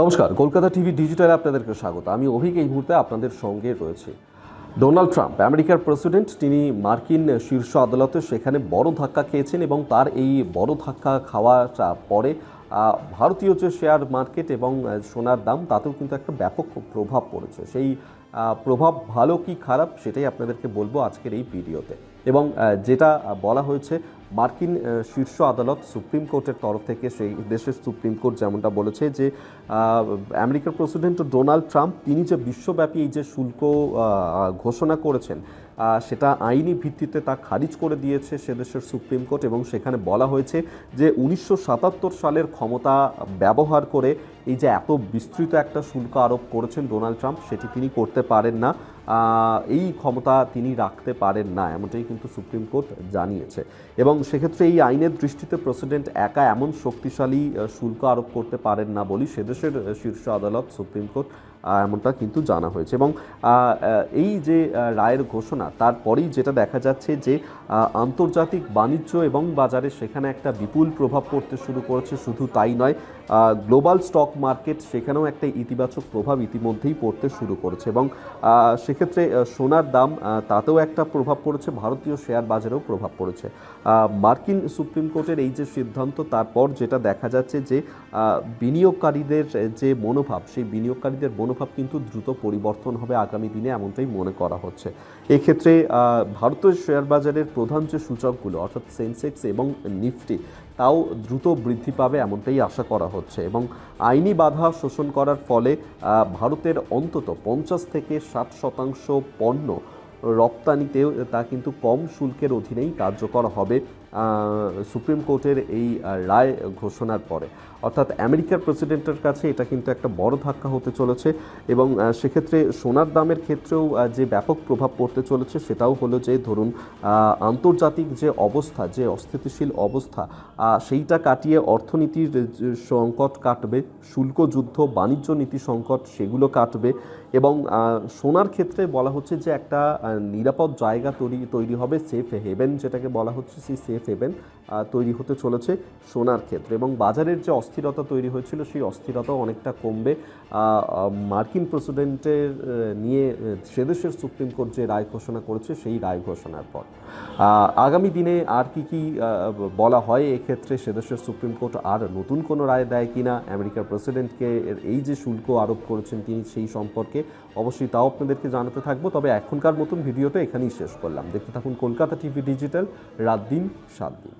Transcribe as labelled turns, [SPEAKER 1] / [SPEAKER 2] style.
[SPEAKER 1] নমস্কার, কলকাতা টিভি ডিজিটালে আপনাদেরকে স্বাগত। আমি অভিক এই মুহূর্তে আপনাদের সঙ্গে রয়েছি। ডোনাল্ড ট্রাম্প আমেরিকার প্রেসিডেন্ট, তিনি মার্কিন শীর্ষ আদালতে সেখানে বড় ধাক্কা খেয়েছেন এবং তার এই বড় ধাক্কা খাওয়াটা পরে ভারতীয় যে শেয়ার মার্কেট এবং সোনার দাম তাতেও কিন্তু একটা ব্যাপক প্রভাব পড়েছে। সেই প্রভাব ভালো কি খারাপ সেটাই আপনাদেরকে বলবো আজকের এই ভিডিওতে। এবং যেটা বলা হয়েছে, মার্কিন শীর্ষ আদালত সুপ্রিম কোর্টের তরফ থেকে, সেই দেশের সুপ্রিম কোর্ট যেমনটা বলেছে যে আমেরিকার প্রেসিডেন্ট ডোনাল্ড ট্রাম্প তিনি যে বিশ্বব্যাপী এই যে শুল্ক ঘোষণা করেছেন সেটা আইনি ভিত্তিতে তা খারিজ করে দিয়েছে সে দেশের সুপ্রিম কোর্ট। এবং সেখানে বলা হয়েছে যে 1977 সালের ক্ষমতা ব্যবহার করে এই যে এত বিস্তৃত একটা শুল্ক আরোপ করেছেন ডোনাল্ড ট্রাম্প, সেটি তিনি করতে পারেন না, এই ক্ষমতা তিনি রাখতে পারেন না, এমনটাই কিন্তু সুপ্রিম কোর্ট জানিয়েছে। এবং সেক্ষেত্রে এই আইনের দৃষ্টিতে প্রেসিডেন্ট একা এমন শক্তিশালী শুল্ক আরোপ করতে পারেন না বলেই সেদেশের শীর্ষ আদালত সুপ্রিম কোর্ট এমনটা কিন্তু জানা হয়েছে। এবং এই যে রায়ের ঘোষণা, তারপরেই যেটা দেখা যাচ্ছে যে আন্তর্জাতিক বাণিজ্য এবং বাজারে সেখানে একটা বিপুল প্রভাব পড়তে শুরু করেছে। শুধু তাই নয়, গ্লোবাল স্টক মার্কেট সেখানেও একটা ইতিবাচক প্রভাব ইতিমধ্যেই পড়তে শুরু করেছে। এবং সেক্ষেত্রে সোনার দাম তাতেও একটা প্রভাব পড়েছে, ভারতীয় শেয়ার বাজারেও প্রভাব পড়েছে। মার্কিন সুপ্রিম কোর্টের এই যে সিদ্ধান্ত, তারপর যেটা দেখা যাচ্ছে যে বিনিয়োগকারীদের যে মনোভাব, সেই বিনিয়োগকারীদের মনোভাব কিন্তু দ্রুত পরিবর্তন হবে আগামী দিনে, এমনটাই মনে করা হচ্ছে। এক্ষেত্রে ভারতীয় শেয়ার বাজারের প্রধান যে সূচকগুলো অর্থাৎ সেন্সেক্স এবং নিফটি, তাও দ্রুত বৃদ্ধি পাবে এমনটাই আশা করা হচ্ছে। এবং আইনি বাধা শোষণ করার ফলে ভারতের অন্তত 50 থেকে 60% পণ্য রপ্তানিতেও তা কিন্তু কম শুল্কের অধীনেই কার্যকর হবে সুপ্রিম কোর্টের এই রায় ঘোষণার পরে। অর্থাৎ আমেরিকার প্রেসিডেন্টের কাছে এটা কিন্তু একটা বড় ধাক্কা হতে চলেছে। এবং সেক্ষেত্রে সোনার দামের ক্ষেত্রেও যে ব্যাপক প্রভাব পড়তে চলেছে সেটাও হলো যে, ধরুন আন্তর্জাতিক যে অবস্থা, যে অস্থিতিশীল অবস্থা, সেইটা কাটিয়ে অর্থনীতির সংকট কাটবে, শুল্ক যুদ্ধ, বাণিজ্য নীতি সংকট সেগুলো কাটবে। এবং সোনার ক্ষেত্রে বলা হচ্ছে যে একটা নিরাপদ জায়গা তৈরি হবে, সেফ হেভেন যেটাকে বলা হচ্ছে, সেই সেফ হেভেন তৈরি হতে চলেছে সোনার ক্ষেত্রে। এবং বাজারের যে অস্থিরতা তৈরি হয়েছিল সেই অস্থিরতাও অনেকটা কমবে মার্কিন প্রেসিডেন্টের নিয়ে সেদেশের সুপ্রিম কোর্ট যে রায় ঘোষণা করেছে সেই রায় ঘোষণার পর। আগামী দিনে আর কি বলা হয় এক্ষেত্রে, সেদেশের সুপ্রিম কোর্ট আর নতুন কোনো রায় দেয় কিনা আমেরিকার প্রেসিডেন্টকে এই যে শুল্ক আরোপ করেছেন তিনি, সেই সম্পর্কে অবশ্যই তাও আপনাদেরকে জানাতে থাকবো। তবে এখনকার মতন ভিডিওটা এখানেই শেষ করলাম। দেখতে থাকুন কলকাতা টিভি ডিজিটাল, রাত দিন 7 দিন।